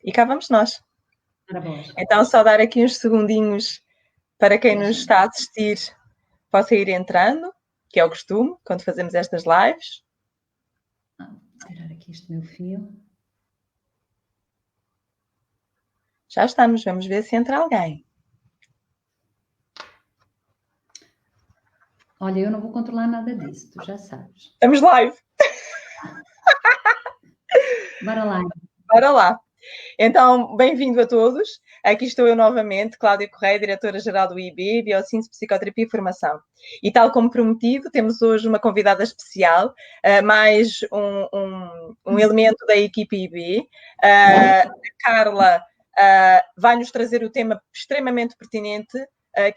E cá vamos nós. Ora, boas. Então, só dar aqui uns segundinhos para quem nos está a assistir possa ir entrando, que é o costume, quando fazemos estas lives. Vou tirar aqui este meu fio. Já estamos, vamos ver se entra alguém. Olha, eu não vou controlar nada disso, tu já sabes. Estamos live! Bora lá. Bora lá. Então, bem-vindo a todos. Aqui estou eu novamente, Cláudia Correia, diretora-geral do IB, Biossíntese, Psicoterapia e Formação. E tal como prometido, temos hoje uma convidada especial, mais um elemento da equipe IB. A Carla vai nos trazer o tema extremamente pertinente,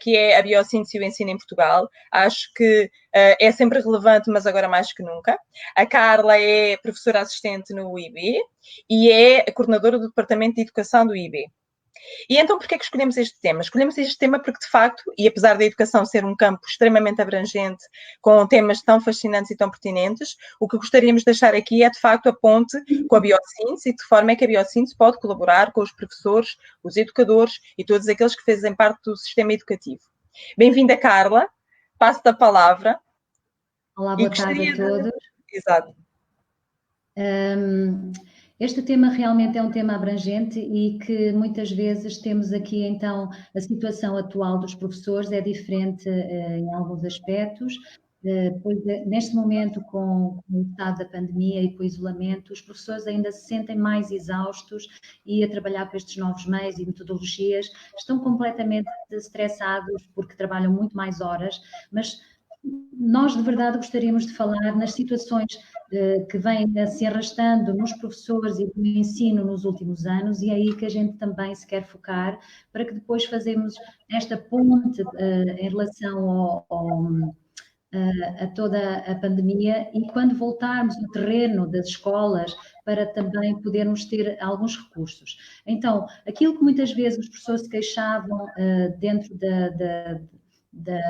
que é a biossíntese e o ensino em Portugal. Acho que é sempre relevante, mas agora mais que nunca. A Carla é professora assistente no IB e é a coordenadora do Departamento de Educação do IB. E então, porquê é que escolhemos este tema? Escolhemos este tema porque, de facto, e apesar da educação ser um campo extremamente abrangente, com temas tão fascinantes e tão pertinentes, o que gostaríamos de deixar aqui é, de facto, a ponte com a biossíntese e de que forma é que a biossíntese pode colaborar com os professores, os educadores e todos aqueles que fazem parte do sistema educativo. Bem-vinda, Carla. Passo-te a palavra. Olá, boa tarde a todos. Exato. Este tema realmente é um tema abrangente e que muitas vezes temos aqui, então, a situação atual dos professores é diferente em alguns aspectos, pois neste momento, com o estado da pandemia e com o isolamento, os professores ainda se sentem mais exaustos e a trabalhar com estes novos meios e metodologias estão completamente estressados porque trabalham muito mais horas, mas nós de verdade gostaríamos de falar nas situações que vêm se arrastando nos professores e no ensino nos últimos anos, e é aí que a gente também se quer focar, para que depois fazemos esta ponte em relação a toda a pandemia, e quando voltarmos ao terreno das escolas, para também podermos ter alguns recursos. Então, aquilo que muitas vezes os professores se queixavam dentro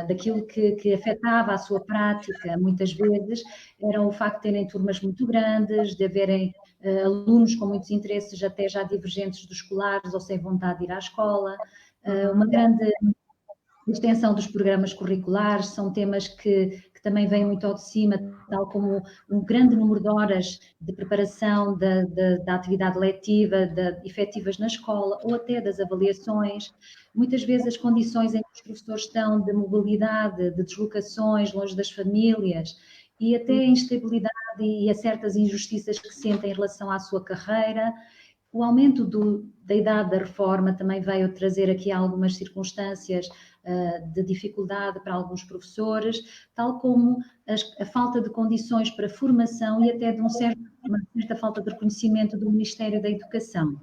daquilo que afetava a sua prática, muitas vezes, era o facto de terem turmas muito grandes, de haverem alunos com muitos interesses até já divergentes dos escolares ou sem vontade de ir à escola, uma grande extensão dos programas curriculares, são temas que também vêm muito ao de cima, tal como um grande número de horas de preparação da atividade letiva, efetivas na escola, ou até das avaliações. Muitas vezes as condições em que os professores estão de mobilidade, de deslocações longe das famílias, e até a instabilidade e a certas injustiças que sentem em relação à sua carreira. O aumento da idade da reforma também veio trazer aqui algumas circunstâncias de dificuldade para alguns professores, tal como a falta de condições para formação e até de uma certa falta de reconhecimento do Ministério da Educação.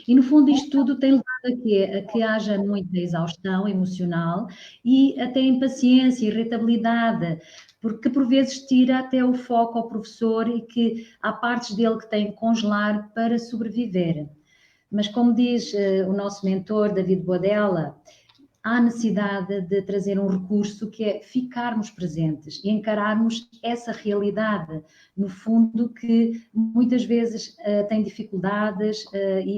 E, no fundo, isto tudo tem levado a que haja muita exaustão emocional e até impaciência, irritabilidade, porque por vezes tira até o foco ao professor e que há partes dele que tem que congelar para sobreviver. Mas, como diz o nosso mentor, David Boadella, há necessidade de trazer um recurso que é ficarmos presentes e encararmos essa realidade, no fundo, que muitas vezes tem dificuldades,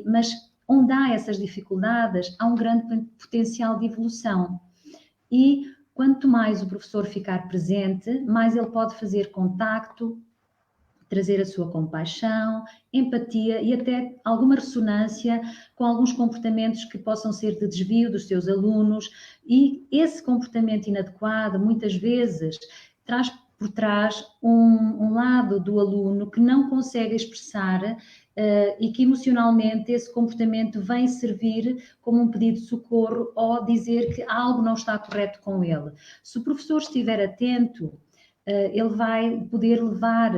mas onde há essas dificuldades, há um grande potencial de evolução. E quanto mais o professor ficar presente, mais ele pode fazer contacto, trazer a sua compaixão, empatia e até alguma ressonância com alguns comportamentos que possam ser de desvio dos seus alunos, e esse comportamento inadequado muitas vezes traz por trás um lado do aluno que não consegue expressar e que emocionalmente esse comportamento vem servir como um pedido de socorro ou dizer que algo não está correto com ele. Se o professor estiver atento, ele vai poder levar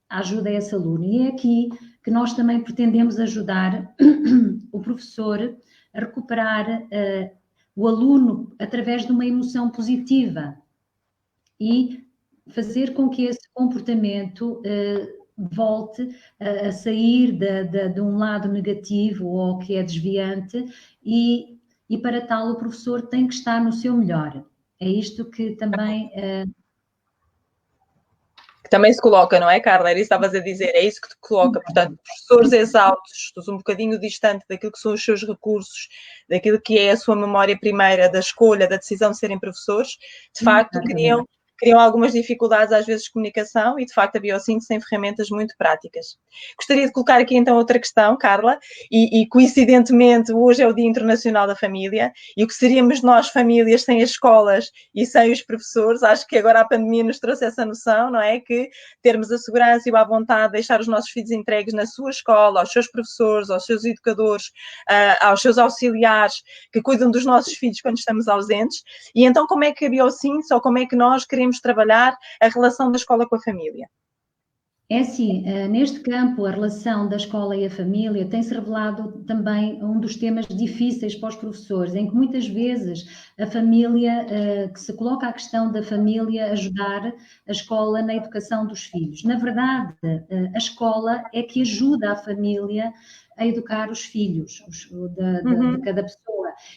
a ajuda a esse aluno. E é aqui que nós também pretendemos ajudar o professor a recuperar o aluno através de uma emoção positiva e fazer com que esse comportamento volte a sair de um lado negativo ou que é desviante, e para tal o professor tem que estar no seu melhor. É isto que também também se coloca, não é, Carla? Era isso que estavas a dizer, é isso que te coloca. Portanto, professores exaustos, um bocadinho distante daquilo que são os seus recursos, daquilo que é a sua memória primeira, da escolha, da decisão de serem professores, de facto, criam algumas dificuldades, às vezes, de comunicação e, de facto, a biossíntese tem ferramentas muito práticas. Gostaria de colocar aqui, então, outra questão, Carla, e coincidentemente, hoje é o Dia Internacional da Família, e o que seríamos nós, famílias, sem as escolas e sem os professores? Acho que agora a pandemia nos trouxe essa noção, não é? Que termos a segurança e a vontade de deixar os nossos filhos entregues na sua escola, aos seus professores, aos seus educadores, aos seus auxiliares, que cuidam dos nossos filhos quando estamos ausentes. E então, como é que a biossíntese, ou como é que nós queremos trabalhar a relação da escola com a família? É assim, neste campo, a relação da escola e a família tem-se revelado também um dos temas difíceis para os professores, em que muitas vezes a família, que se coloca a questão da família ajudar a escola na educação dos filhos. Na verdade, a escola é que ajuda a família a educar os filhos de cada pessoa.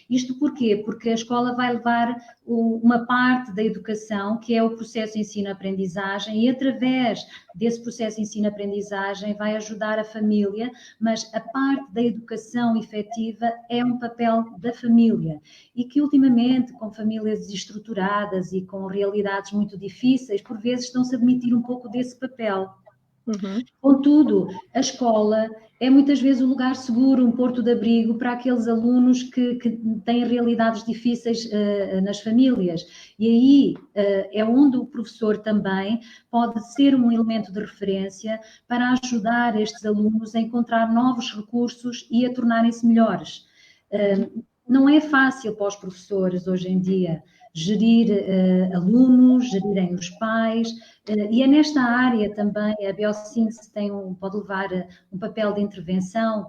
Isto porquê? Porque a escola vai levar uma parte da educação, que é o processo ensino-aprendizagem, e através desse processo ensino-aprendizagem vai ajudar a família, mas a parte da educação efetiva é um papel da família. E que ultimamente, com famílias desestruturadas e com realidades muito difíceis, por vezes estão-se a admitir um pouco desse papel. Contudo, a escola é muitas vezes um lugar seguro, um porto de abrigo para aqueles alunos que têm realidades difíceis nas famílias. E aí é onde o professor também pode ser um elemento de referência para ajudar estes alunos a encontrar novos recursos e a tornarem-se melhores. Não é fácil para os professores hoje em dia gerir alunos, gerirem os pais, e é nesta área também a biossíntese pode levar um papel de intervenção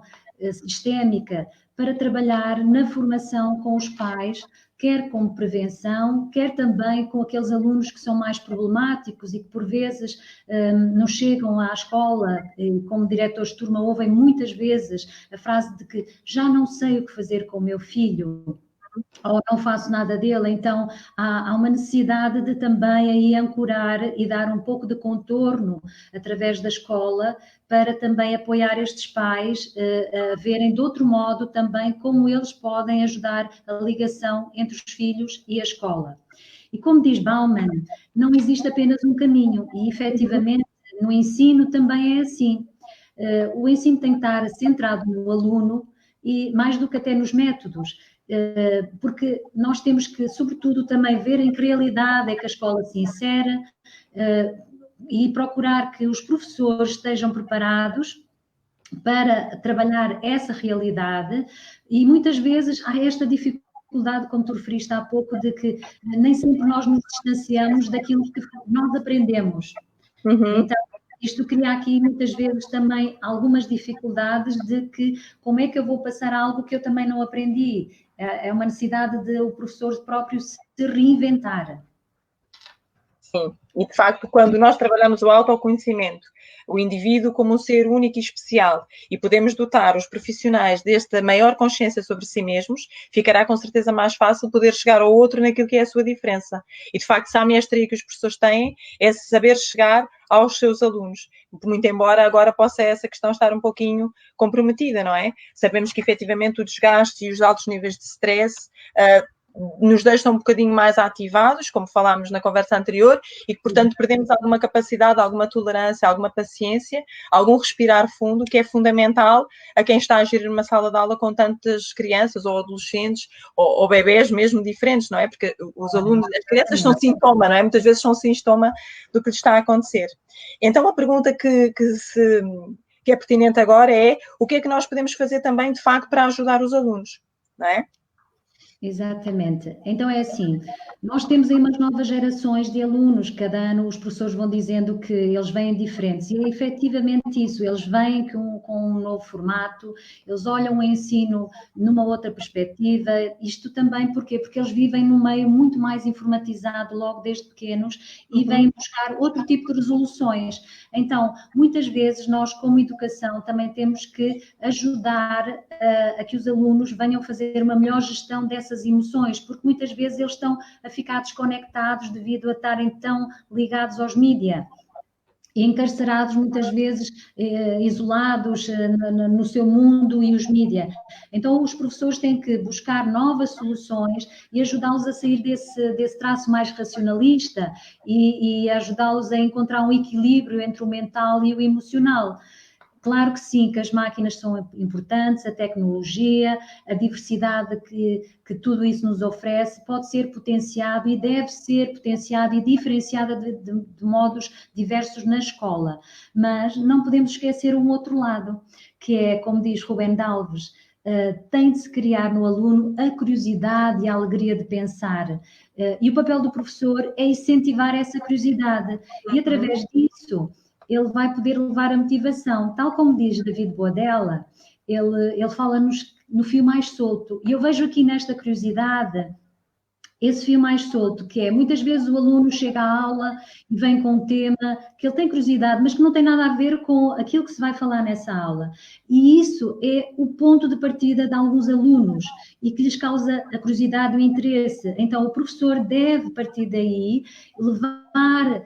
sistémica para trabalhar na formação com os pais, quer como prevenção, quer também com aqueles alunos que são mais problemáticos e que por vezes não chegam à escola, e como diretores de turma ouvem muitas vezes a frase de que já não sei o que fazer com o meu filho, ou não faço nada dele. Então há uma necessidade de também aí ancorar e dar um pouco de contorno através da escola para também apoiar estes pais a verem de outro modo também como eles podem ajudar a ligação entre os filhos e a escola. E como diz Bauman, não existe apenas um caminho, e efetivamente no ensino também é assim. O ensino tem que estar centrado no aluno e mais do que até nos métodos, porque nós temos que, sobretudo, também ver em que realidade é que a escola se insere e procurar que os professores estejam preparados para trabalhar essa realidade, e muitas vezes há esta dificuldade, como tu referiste há pouco, de que nem sempre nós nos distanciamos daquilo que nós aprendemos. Então, isto cria aqui muitas vezes também algumas dificuldades de que como é que eu vou passar algo que eu também não aprendi. É uma necessidade de o professor próprio se reinventar. Sim, e de facto, quando nós trabalhamos o autoconhecimento, o indivíduo como um ser único e especial, e podemos dotar os profissionais desta maior consciência sobre si mesmos, ficará com certeza mais fácil poder chegar ao outro naquilo que é a sua diferença. E de facto, se há a mestria que os professores têm, é saber chegar aos seus alunos. Muito embora agora possa essa questão estar um pouquinho comprometida, não é? Sabemos que efetivamente o desgaste e os altos níveis de stress nos deixam um bocadinho mais ativados, como falámos na conversa anterior, e que, portanto, perdemos alguma capacidade, alguma tolerância, alguma paciência, algum respirar fundo, que é fundamental a quem está a gerir uma sala de aula com tantas crianças, ou adolescentes, ou bebés mesmo diferentes, não é? Porque os alunos, as crianças são sintoma, não é? Muitas vezes são sintoma do que lhes está a acontecer. Então, a pergunta que é pertinente agora é o que é que nós podemos fazer também, de facto, para ajudar os alunos, não é? Exatamente. Então é assim, nós temos aí umas novas gerações de alunos, cada ano os professores vão dizendo que eles vêm diferentes, e é efetivamente isso, eles vêm com um novo formato, eles olham o ensino numa outra perspectiva, isto também porquê? Porque eles vivem num meio muito mais informatizado logo desde pequenos e vêm buscar outro tipo de resoluções. Então, muitas vezes nós como educação também temos que ajudar a que os alunos venham fazer uma melhor gestão dessas emoções, porque muitas vezes eles estão a ficar desconectados devido a estarem tão ligados aos mídia. encarcerados muitas vezes, isolados no seu mundo e os mídias. Então os professores têm que buscar novas soluções e ajudá-los a sair desse traço mais racionalista e ajudá-los a encontrar um equilíbrio entre o mental e o emocional. Claro que sim, que as máquinas são importantes, a tecnologia, a diversidade que tudo isso nos oferece pode ser potenciado e deve ser potenciado e diferenciada de modos diversos na escola. Mas não podemos esquecer um outro lado, que é, como diz Rubem de Alves, tem de se criar no aluno a curiosidade e a alegria de pensar. E o papel do professor é incentivar essa curiosidade. E através disso ele vai poder levar a motivação. Tal como diz David Boadella, ele fala-nos no fio mais solto. E eu vejo aqui nesta curiosidade esse fio mais solto, que é, muitas vezes o aluno chega à aula e vem com um tema que ele tem curiosidade, mas que não tem nada a ver com aquilo que se vai falar nessa aula. E isso é o ponto de partida de alguns alunos e que lhes causa a curiosidade e o interesse. Então, o professor deve, partir daí, levar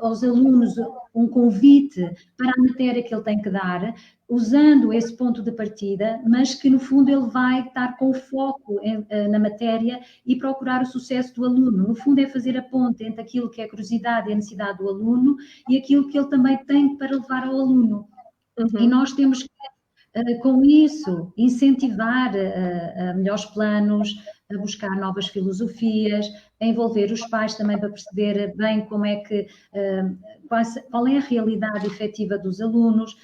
aos alunos um convite para a matéria que ele tem que dar, usando esse ponto de partida, mas que no fundo ele vai estar com o foco na matéria e procurar o sucesso do aluno. No fundo é fazer a ponte entre aquilo que é a curiosidade e a necessidade do aluno e aquilo que ele também tem para levar ao aluno. E nós temos que, com isso, incentivar a melhores planos, a buscar novas filosofias, a envolver os pais também para perceber bem como é que, qual é a realidade efetiva dos alunos,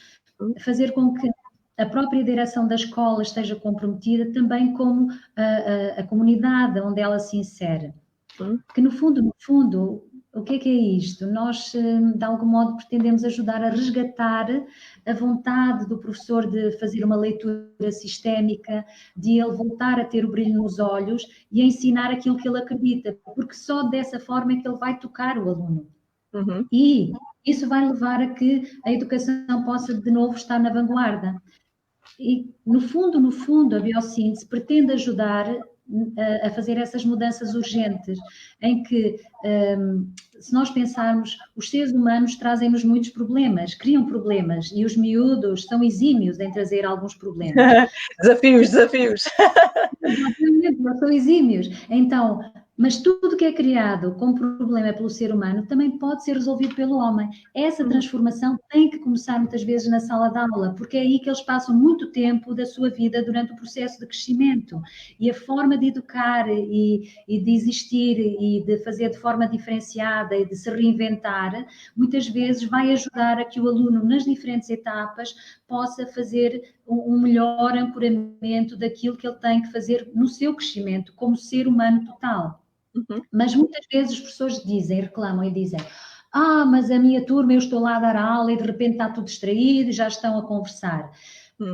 fazer com que a própria direção da escola esteja comprometida também como a comunidade onde ela se insere. Porque no fundo, o que é isto? Nós, de algum modo, pretendemos ajudar a resgatar a vontade do professor de fazer uma leitura sistémica, de ele voltar a ter o brilho nos olhos e a ensinar aquilo que ele acredita, porque só dessa forma é que ele vai tocar o aluno. E isso vai levar a que a educação possa, de novo, estar na vanguarda. E, no fundo, a biossíntese pretende ajudar a fazer essas mudanças urgentes, em que, se nós pensarmos, os seres humanos trazem-nos muitos problemas, criam problemas, e os miúdos são exímios em trazer alguns problemas. Desafios. Exatamente, são exímios. Então, mas tudo que é criado como problema pelo ser humano também pode ser resolvido pelo homem. Essa transformação tem que começar muitas vezes na sala de aula, porque é aí que eles passam muito tempo da sua vida durante o processo de crescimento. E a forma de educar e de existir e de fazer de forma diferenciada e de se reinventar, muitas vezes vai ajudar a que o aluno, nas diferentes etapas, possa fazer um melhor ancoramento daquilo que ele tem que fazer no seu crescimento como ser humano total. Mas muitas vezes os professores reclamam e dizem: mas a minha turma, eu estou lá a dar a aula e de repente está tudo distraído e já estão a conversar.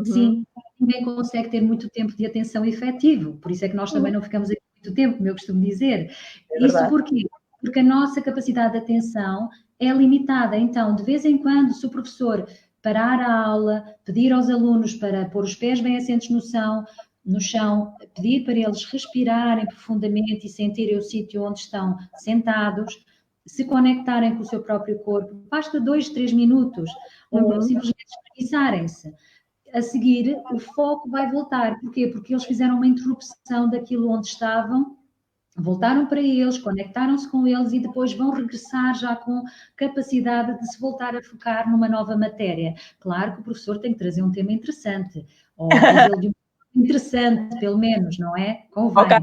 Sim, ninguém consegue ter muito tempo de atenção efetivo, por isso é que nós também não ficamos aqui muito tempo, como eu costumo dizer. Isso porquê? Porque a nossa capacidade de atenção é limitada, então de vez em quando, se o professor parar a aula, pedir aos alunos para pôr os pés bem assentos no chão, pedir para eles respirarem profundamente e sentirem o sítio onde estão sentados, se conectarem com o seu próprio corpo, basta 2, 3 minutos, ou simplesmente espreguiçarem-se. A seguir, o foco vai voltar. Porquê? Porque eles fizeram uma interrupção daquilo onde estavam, voltaram para eles, conectaram-se com eles e depois vão regressar já com capacidade de se voltar a focar numa nova matéria. Claro que o professor tem que trazer um tema interessante, ou trazê-lo de um interessante, pelo menos, não é? Convém. Ok,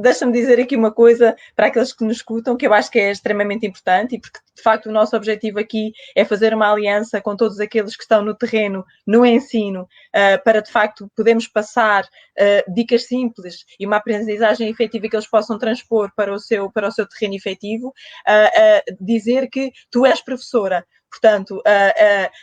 deixa-me dizer aqui uma coisa para aqueles que nos escutam, que eu acho que é extremamente importante, e porque de facto o nosso objetivo aqui é fazer uma aliança com todos aqueles que estão no terreno, no ensino, para de facto podermos passar dicas simples e uma aprendizagem efetiva que eles possam transpor para o seu terreno efetivo, dizer que tu és professora. Portanto,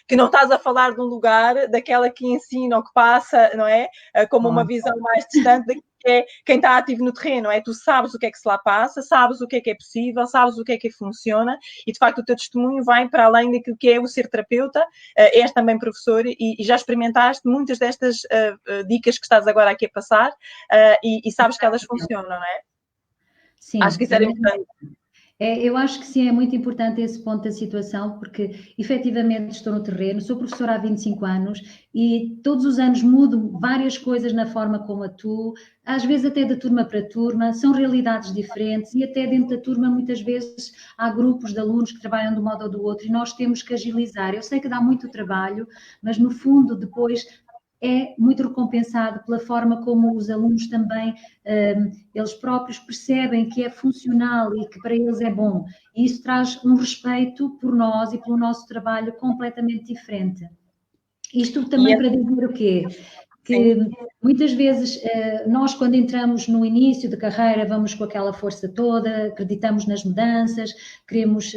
que não estás a falar de um lugar daquela que ensina ou que passa, não é? Como uma visão mais distante daquilo que é quem está ativo no terreno, não é? Tu sabes o que é que se lá passa, sabes o que é possível, sabes o que funciona e, de facto, o teu testemunho vai para além daquilo que é o ser terapeuta, és também professor e já experimentaste muitas destas dicas que estás agora aqui a passar e sabes que elas funcionam, não é? Sim. Acho que isso era importante. Eu acho que sim, é muito importante esse ponto da situação, porque efetivamente estou no terreno, sou professora há 25 anos e todos os anos mudo várias coisas na forma como atuo, às vezes até de turma para turma, são realidades diferentes e até dentro da turma muitas vezes há grupos de alunos que trabalham de um modo ou do outro e nós temos que agilizar. Eu sei que dá muito trabalho, mas no fundo depois é muito recompensado pela forma como os alunos também, eles próprios percebem que é funcional e que para eles é bom. E isso traz um respeito por nós e pelo nosso trabalho completamente diferente. Isto E também para dizer o quê? sim. Que muitas vezes nós, quando entramos no início de carreira, vamos com aquela força toda, acreditamos nas mudanças, queremos,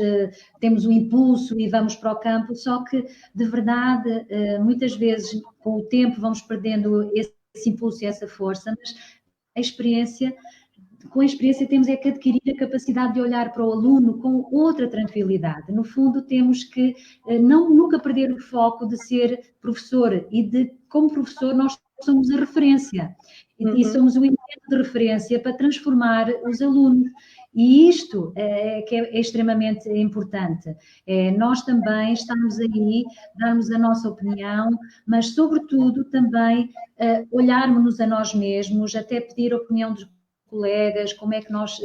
temos o impulso e vamos para o campo, só que, de verdade, muitas vezes, com o tempo, vamos perdendo esse impulso e essa força, mas a experiência com a experiência temos é que adquirir a capacidade de olhar para o aluno com outra tranquilidade. No fundo, temos que nunca perder o foco de ser professor e de, como professor, nós somos a referência e somos o elemento de referência para transformar os alunos. E isto que é extremamente importante. Nós também estamos aí, darmos a nossa opinião, mas, sobretudo, também olharmos-nos a nós mesmos, até pedir a opinião dos colegas, como é que nós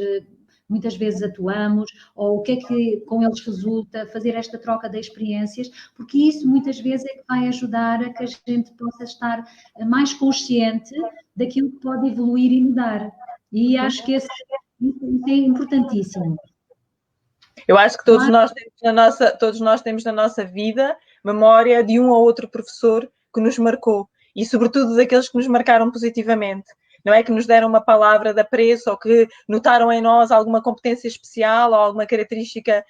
muitas vezes atuamos, ou o que é que com eles resulta, fazer esta troca de experiências, porque isso muitas vezes é que vai ajudar a que a gente possa estar mais consciente daquilo que pode evoluir e mudar. E acho que isso é importantíssimo. Eu acho que todos nós temos na nossa vida memória de um ou outro professor que nos marcou e, sobretudo, daqueles que nos marcaram positivamente. Não é que nos deram uma palavra de apreço ou que notaram em nós alguma competência especial ou alguma característica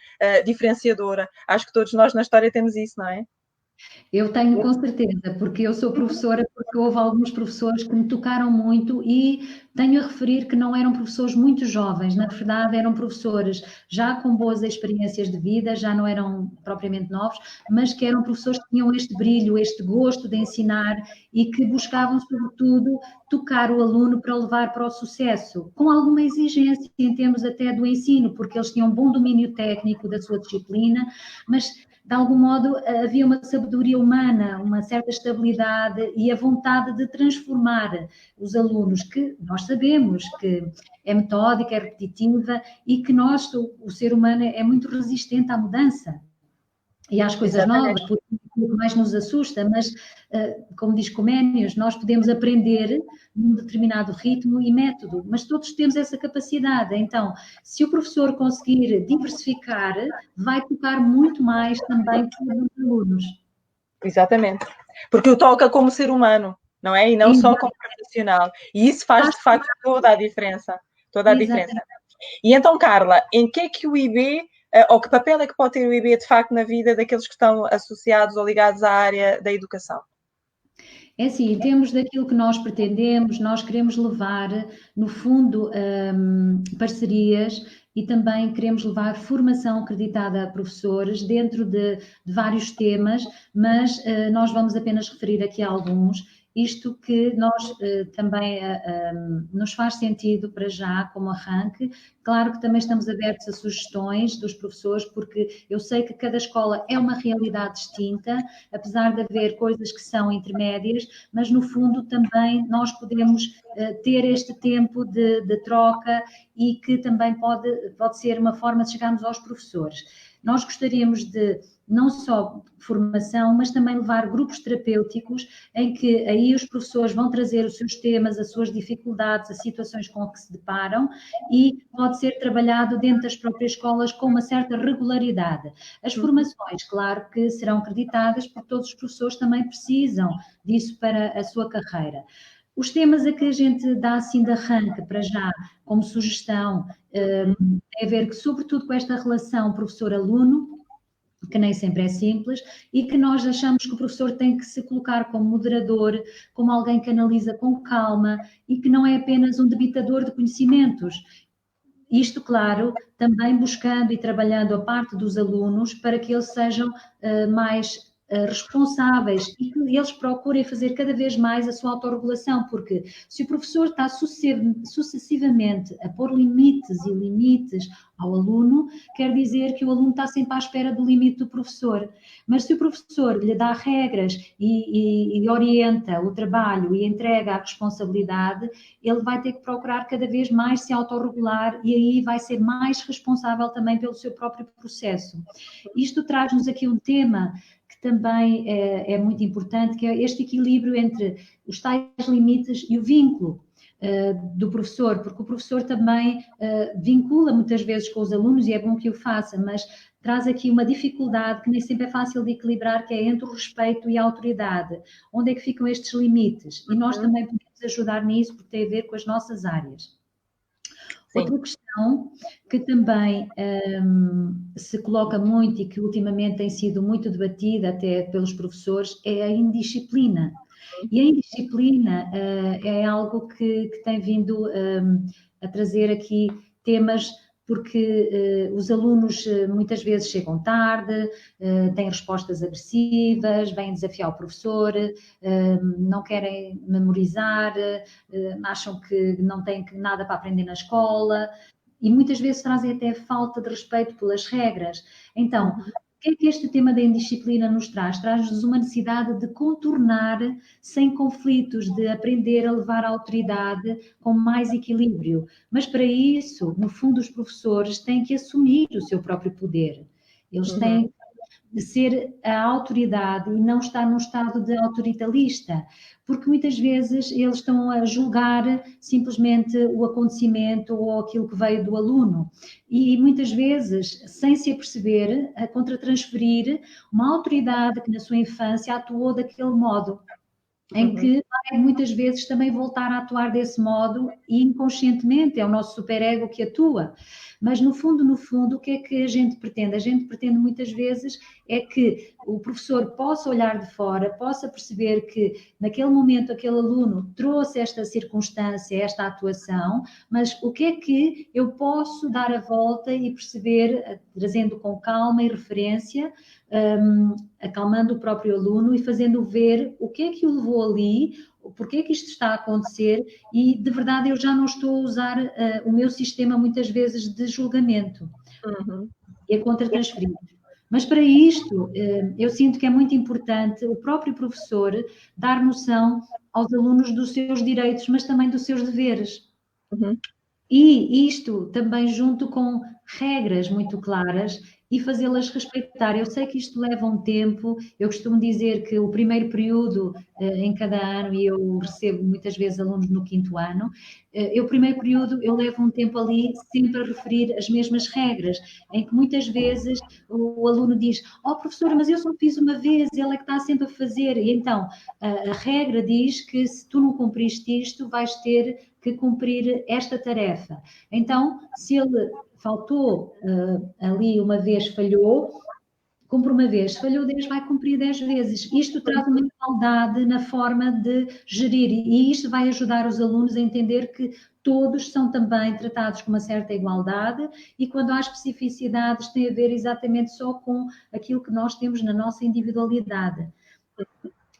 diferenciadora. Acho que todos nós na história temos isso, não é? Eu tenho com certeza, porque eu sou professora, porque houve alguns professores que me tocaram muito e tenho a referir que não eram professores muito jovens, na verdade eram professores já com boas experiências de vida, já não eram propriamente novos, mas que eram professores que tinham este brilho, este gosto de ensinar e que buscavam, sobretudo, tocar o aluno para o levar para o sucesso, com alguma exigência em termos até do ensino, porque eles tinham um bom domínio técnico da sua disciplina, mas de algum modo havia uma sabedoria humana, uma certa estabilidade e a vontade de transformar os alunos, que nós sabemos que é metódica, é repetitiva e que nós, o ser humano, é muito resistente à mudança e às coisas novas, porque o que mais nos assusta, mas, como diz Comenius, nós podemos aprender num determinado ritmo e método, mas todos temos essa capacidade. Então, se o professor conseguir diversificar, vai tocar muito mais também para os alunos. Exatamente. Porque o toca como ser humano, não é? E não só como profissional. E isso faz, de facto, toda a diferença. Toda a diferença. E então, Carla, em que é que o IB, ou que papel é que pode ter o IB, de facto, na vida daqueles que estão associados ou ligados à área da educação? É assim, em termos daquilo que nós pretendemos, nós queremos levar, no fundo, parcerias e também queremos levar formação acreditada a professores dentro de vários temas, mas nós vamos apenas referir aqui a alguns. Isto que nós também nos faz sentido para já, como arranque. Claro que também estamos abertos a sugestões dos professores, porque eu sei que cada escola é uma realidade distinta, apesar de haver coisas que são intermédias, mas no fundo também nós podemos ter este tempo de troca e que também pode ser uma forma de chegarmos aos professores. Nós gostaríamos de não só formação, mas também levar grupos terapêuticos em que aí os professores vão trazer os seus temas, as suas dificuldades, as situações com que se deparam e pode ser trabalhado dentro das próprias escolas com uma certa regularidade. As formações, claro que serão acreditadas, porque todos os professores também precisam disso para a sua carreira. Os temas a que a gente dá assim de arranque para já, como sugestão, tem a ver que, sobretudo com esta relação professor-aluno, que nem sempre é simples, e que nós achamos que o professor tem que se colocar como moderador, como alguém que analisa com calma e que não é apenas um debitador de conhecimentos. Isto, claro, também buscando e trabalhando a parte dos alunos para que eles sejam mais responsáveis e que eles procurem fazer cada vez mais a sua autorregulação, porque se o professor está sucessivamente a pôr limites ao aluno, quer dizer que o aluno está sempre à espera do limite do professor. Mas se o professor lhe dá regras e orienta o trabalho e entrega a responsabilidade, ele vai ter que procurar cada vez mais se autorregular e aí vai ser mais responsável também pelo seu próprio processo. Isto traz-nos aqui um tema que também é muito importante, que é este equilíbrio entre os tais limites e o vínculo do professor, porque o professor também vincula muitas vezes com os alunos e é bom que o faça, mas traz aqui uma dificuldade que nem sempre é fácil de equilibrar, que é entre o respeito e a autoridade. Onde é que ficam estes limites? E nós também podemos ajudar nisso, porque tem a ver com as nossas áreas. Sim. Outra questão que também se coloca muito e que ultimamente tem sido muito debatida até pelos professores é a indisciplina. E a indisciplina é algo que tem vindo a trazer aqui temas porque os alunos muitas vezes chegam tarde, têm respostas agressivas, vêm desafiar o professor, não querem memorizar, acham que não têm nada para aprender na escola e muitas vezes trazem até falta de respeito pelas regras. Então, o que é que este tema da indisciplina nos traz? Traz-nos uma necessidade de contornar sem conflitos, de aprender a levar a autoridade com mais equilíbrio. Mas para isso, no fundo, os professores têm que assumir o seu próprio poder. Eles têm de ser a autoridade e não estar num estado de autoritarista, porque muitas vezes eles estão a julgar simplesmente o acontecimento ou aquilo que veio do aluno e muitas vezes, sem se aperceber, a contratransferir uma autoridade que na sua infância atuou daquele modo, em que vai muitas vezes também voltar a atuar desse modo e inconscientemente é o nosso superego que atua. Mas no fundo, o que é que a gente pretende? A gente pretende muitas vezes é que o professor possa olhar de fora, possa perceber que naquele momento aquele aluno trouxe esta circunstância, esta atuação, mas o que é que eu posso dar a volta e perceber, trazendo com calma e referência, acalmando o próprio aluno e fazendo ver o que é que o levou ali, porque é que isto está a acontecer e, de verdade, eu já não estou a usar o meu sistema, muitas vezes, de julgamento e a contratransferir. Mas, para isto, eu sinto que é muito importante o próprio professor dar noção aos alunos dos seus direitos, mas também dos seus deveres. E isto também junto com regras muito claras e fazê-las respeitar. Eu sei que isto leva um tempo, eu costumo dizer que o primeiro período em cada ano, e eu recebo muitas vezes alunos no 5º ano, o primeiro período eu levo um tempo ali sempre a referir as mesmas regras, em que muitas vezes o aluno diz, professora, mas eu só fiz uma vez, ele é que está sempre a fazer, e então a regra diz que se tu não cumpriste isto, vais ter que cumprir esta tarefa. Então, se ele faltou ali uma vez, falhou, cumpre uma vez, falhou 10, vai cumprir 10 vezes. Isto traz uma igualdade na forma de gerir e isto vai ajudar os alunos a entender que todos são também tratados com uma certa igualdade e quando há especificidades tem a ver exatamente só com aquilo que nós temos na nossa individualidade.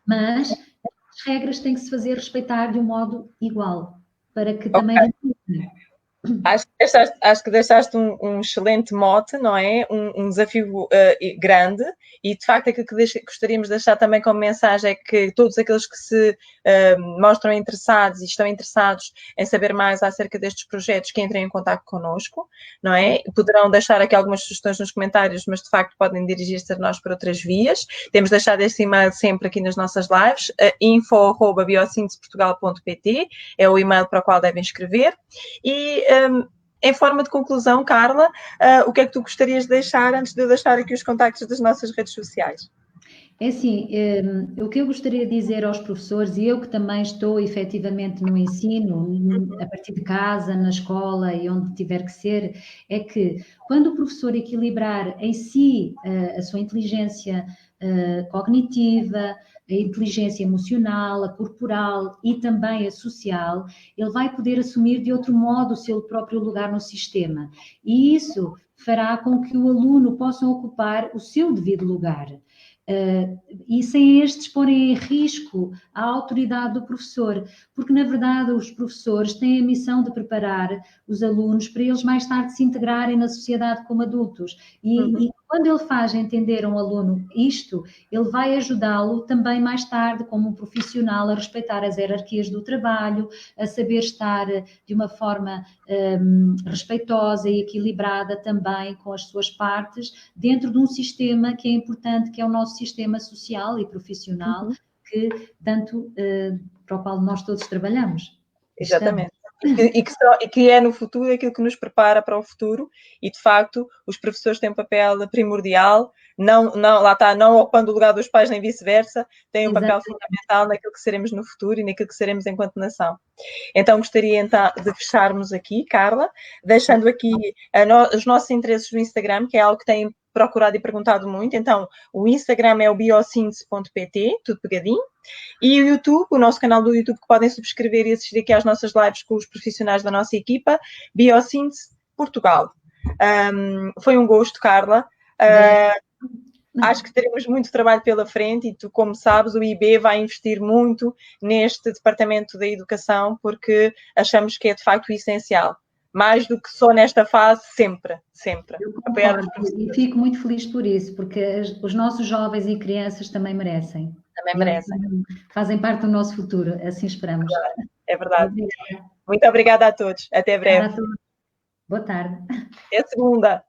Mas as regras têm que se fazer respeitar de um modo igual, para que também... Acho que deixaste um excelente mote, não é? Um desafio grande e, de facto, aquilo que gostaríamos de deixar também como mensagem é que todos aqueles que se mostram interessados e estão interessados em saber mais acerca destes projetos, que entrem em contato connosco, não é? Poderão deixar aqui algumas sugestões nos comentários, mas, de facto, podem dirigir-se a nós por outras vias. Temos deixado esse e-mail sempre aqui nas nossas lives, info@biosínteseportugal.pt, é o e-mail para o qual devem escrever. E, em forma de conclusão, Carla, o que é que tu gostarias de deixar antes de eu deixar aqui os contactos das nossas redes sociais? É assim, o que eu gostaria de dizer aos professores, e eu que também estou efetivamente no ensino, a partir de casa, na escola e onde tiver que ser, é que quando o professor equilibrar em si a sua inteligência cognitiva, a inteligência emocional, a corporal e também a social, ele vai poder assumir de outro modo o seu próprio lugar no sistema. E isso fará com que o aluno possa ocupar o seu devido lugar. e sem estes porem em risco a autoridade do professor, porque na verdade os professores têm a missão de preparar os alunos para eles mais tarde se integrarem na sociedade como adultos e quando ele faz entender a um aluno isto, ele vai ajudá-lo também mais tarde como um profissional a respeitar as hierarquias do trabalho, a saber estar de uma forma respeitosa e equilibrada também com as suas partes dentro de um sistema que é importante, que é o nosso sistema social e profissional, que tanto para o qual nós todos trabalhamos. Exatamente. E que é no futuro aquilo que nos prepara para o futuro e, de facto, os professores têm um papel primordial, lá está, não ocupando o lugar dos pais nem vice-versa, têm um papel fundamental naquilo que seremos no futuro e naquilo que seremos enquanto nação. Então, gostaria então, de fecharmos aqui, Carla, deixando aqui os nossos interesses no Instagram, que é algo que têm procurado e perguntado muito. Então, o Instagram é o biosíntese.pt, tudo pegadinho. E o YouTube, o nosso canal do YouTube, que podem subscrever e assistir aqui às nossas lives com os profissionais da nossa equipa, Biosíntese Portugal. Foi um gosto, Carla. Acho que teremos muito trabalho pela frente e tu, como sabes, o IB vai investir muito neste departamento da educação porque achamos que é de facto essencial. Mais do que só nesta fase, sempre. Eu concordo e fico muito feliz por isso, porque os nossos jovens e crianças também merecem. Também merecem. Fazem parte do nosso futuro, assim esperamos. É verdade. Muito obrigada a todos. Até breve. Boa tarde. Até segunda.